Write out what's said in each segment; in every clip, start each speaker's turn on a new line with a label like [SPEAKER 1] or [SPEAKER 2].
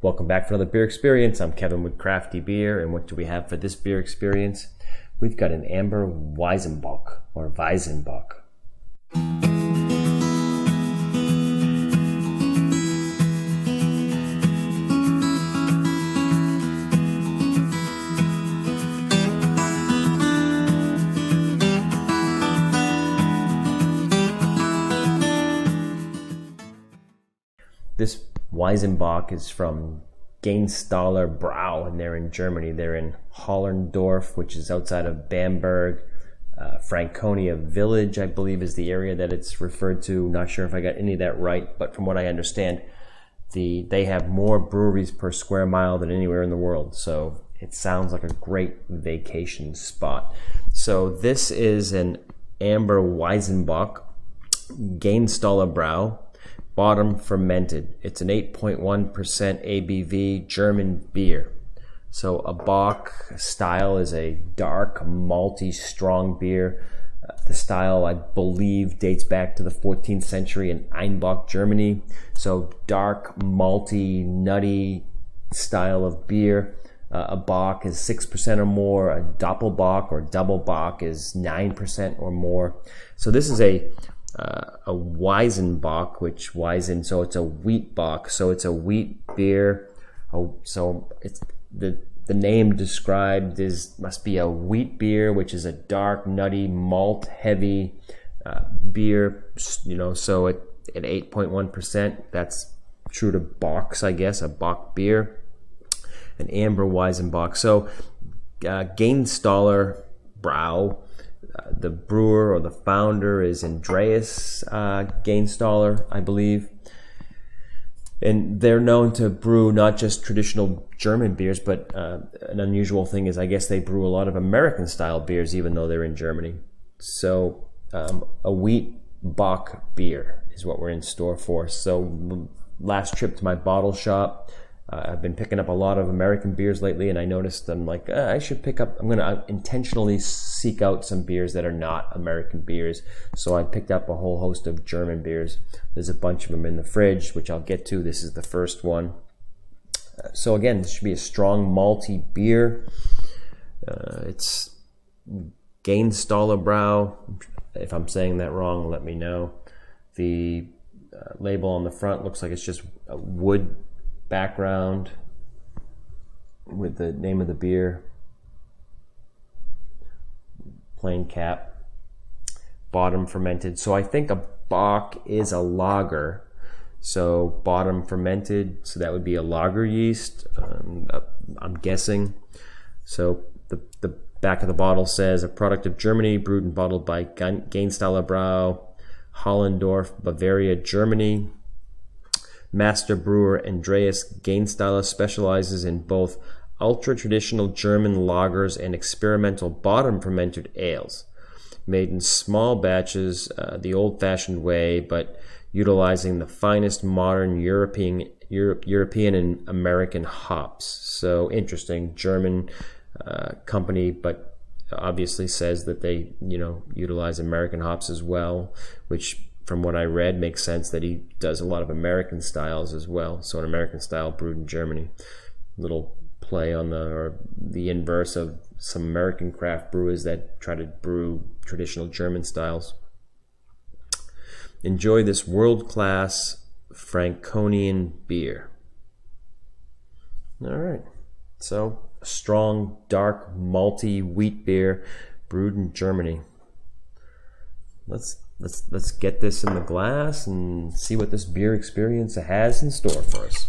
[SPEAKER 1] Welcome back for another beer experience. I'm Kevin with CrafTeeBeer, and what do we have for this beer experience? We've got an amber Weizenbock or Weizenbock. This Weizenbock is from Gänstaller-Bräu, and they're in Germany. They're in Hollerndorf, which is outside of Bamberg. Franconia Village, I believe, is the area that it's referred to. Not sure if I got any of that right, but from what I understand, they have more breweries per square mile than anywhere in the world. So it sounds like a great vacation spot. So this is an amber Weizenbock, Gänstaller-Bräu. Bottom fermented. It's an 8.1% ABV German beer. So a Bock style is a dark, malty, strong beer. The style, I believe, dates back to the 14th century in Einbock, Germany. So dark, malty, nutty style of beer. A Bock is 6% or more. A Doppelbock or double Bock is 9% or more. So this is a Weizenbock, which Weizen, so it's a wheat bock, so it's a wheat beer. So it's the name described must be a wheat beer, which is a dark, nutty, malt heavy beer. So at 8.1%, that's true to Bocks, I guess, a Bock beer, an amber Weizenbock. So Gänstaller-Bräu. The brewer or the founder is Andreas Gänstaller, I believe. And they're known to brew not just traditional German beers, but an unusual thing is I guess they brew a lot of American style beers even though they're in Germany. So a wheat Bock beer is what we're in store for. So last trip to my bottle shop, I've been picking up a lot of American beers lately, and I noticed I'm like, I should pick up, I'm going to intentionally seek out some beers that are not American beers. So I picked up a whole host of German beers. There's a bunch of them in the fridge, which I'll get to. This is the first one. So again, this should be a strong malty beer. It's Gänstaller-Bräu. If I'm saying that wrong, let me know. The label on the front looks like it's just a wood background with the name of the beer, plain cap, bottom fermented. So I think a Bock is a lager, so bottom fermented, so that would be a lager yeast, I'm guessing. So the back of the bottle says a product of Germany, brewed and bottled by Gänstaller-Bräu, Hollerndorf, Bavaria, Germany. Master brewer Andreas Gänstaller specializes in both ultra-traditional German lagers and experimental bottom-fermented ales, made in small batches the old-fashioned way, but utilizing the finest modern European and American hops. So interesting, German company, but obviously says that they utilize American hops as well, which from what I read makes sense that he does a lot of American styles as well. So an American style brewed in Germany. Little play on the inverse of some American craft brewers that try to brew traditional German styles. Enjoy this world-class Franconian beer. All right, so a strong, dark, malty wheat beer brewed in Germany. Let's get this in the glass and see what this beer experience has in store for us.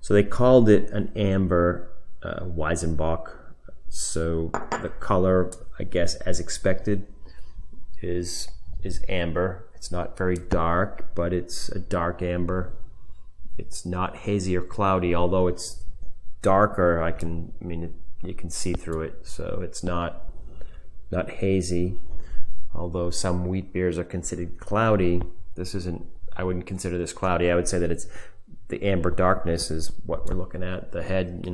[SPEAKER 1] So they called it an amber Weizenbock. So the color, I guess, as expected, is amber. It's not very dark, but it's a dark amber. It's not hazy or cloudy, although it's darker. You can see through it, so it's not hazy. Although some wheat beers are considered cloudy, This isn't, I wouldn't consider this cloudy. I would say that it's the amber darkness is what we're looking at. The head,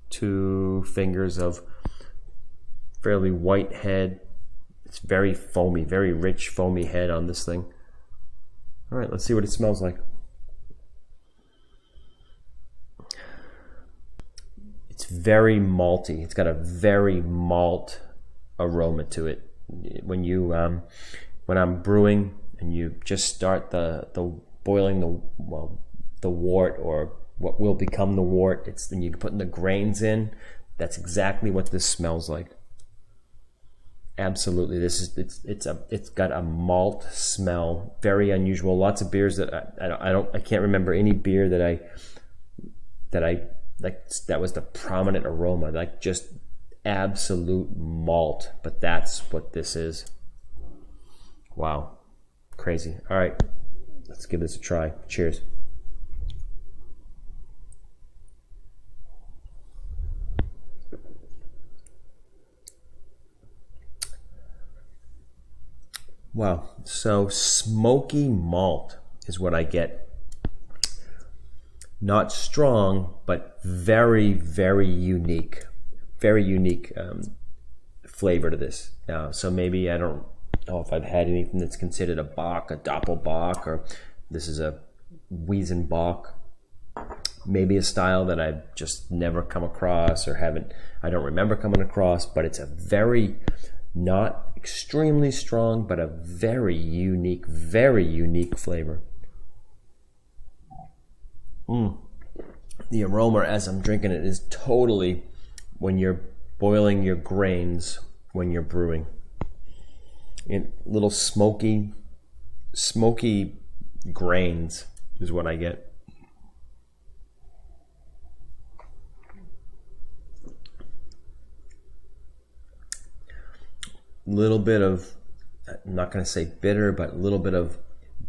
[SPEAKER 1] 2 fingers of fairly white head. It's very foamy, very rich foamy head on this thing. All right, let's see what it smells like. It's very malty. It's got a very malt aroma to it. When I'm brewing and you just start the boiling the wort, or what will become the wort, then you're putting the grains in. That's exactly what this smells like. Absolutely, it's got a malt smell, very unusual. Lots of beers that I can't remember any beer that I like that was the prominent aroma, like just absolute malt. But that's what this is. Wow, crazy. All right, let's give this a try. Cheers. Wow, so smoky malt is what I get. Not strong, but very, very unique. Very unique flavor to this. So maybe I don't know if I've had anything that's considered a Bock, a Doppelbock, or this is a Weizenbock. Maybe a style that I've just never come across, or I don't remember coming across, but it's a very, not extremely strong, but a very unique flavor. The aroma as I'm drinking it is totally when you're boiling your grains when you're brewing. Little smoky grains is what I get. Little bit of, I'm not going to say bitter, but a little bit of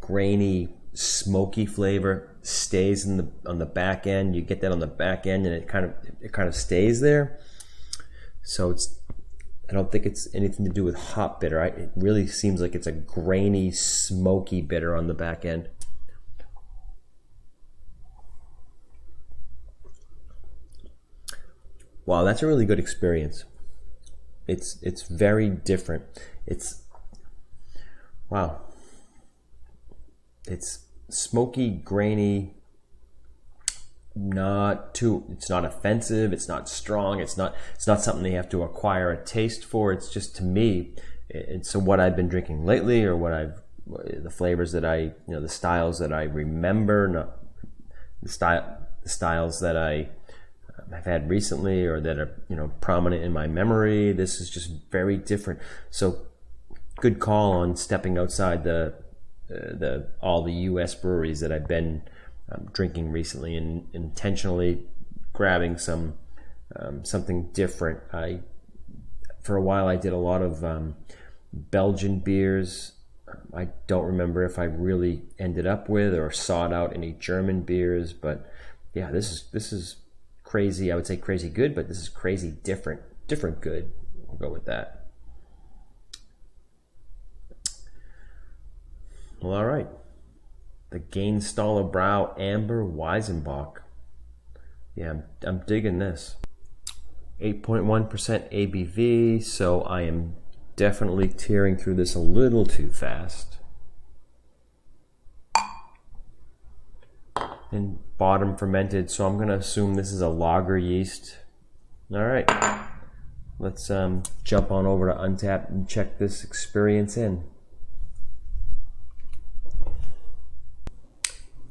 [SPEAKER 1] grainy, smoky flavor stays on the back end. You get that on the back end, and it kind of stays there. So I don't think it's anything to do with hop bitter. It really seems like it's a grainy, smoky bitter on the back end. Wow, that's a really good experience. It's very different. Wow. It's smoky, grainy, it's not offensive, it's not strong, it's not something you have to acquire a taste for. It's just, to me, it's what I've been drinking lately, or the flavors that the styles that I remember, the styles that I have had recently, or that are prominent in my memory. This is just very different. So good call on stepping outside all the U.S. breweries that I've been drinking recently, and intentionally grabbing something different. For a while I did a lot of Belgian beers. I don't remember if I really ended up with or sought out any German beers, but yeah, this is crazy. I would say crazy good, but this is crazy different good. We'll go with that. Well, all right. The Gänstaller-Bräu Amber Weizenbock. Yeah, I'm digging this. 8.1% ABV, so I am definitely tearing through this a little too fast. And bottom fermented, so I'm going to assume this is a lager yeast. All right, let's jump on over to Untappd and check this experience in.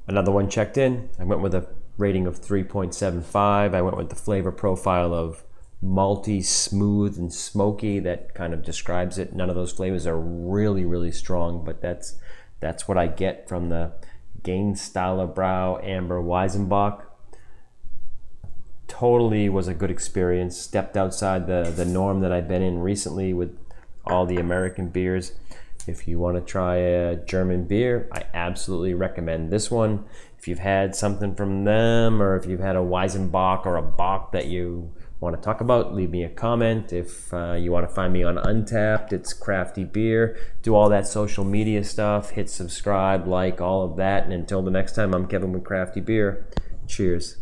[SPEAKER 1] Another one checked in. I went with a rating of 3.75. I went with the flavor profile of malty, smooth, and smoky. That kind of describes it. None of those flavors are really, really strong, but that's what I get from the Gänstaller-Bräu Amber Weizenbock. Totally was a good experience. Stepped outside the norm that I've been in recently with all the American beers. If you want to try a German beer, I absolutely recommend this one. If you've had something from them, or if you've had a Weizenbock or a Bock that you want to talk about, leave me a comment. If you want to find me on Untapped, it's CrafTeeBeer. Do all that social media stuff, hit subscribe, like, all of that. And until the next time, I'm Kevin with CrafTeeBeer. Cheers.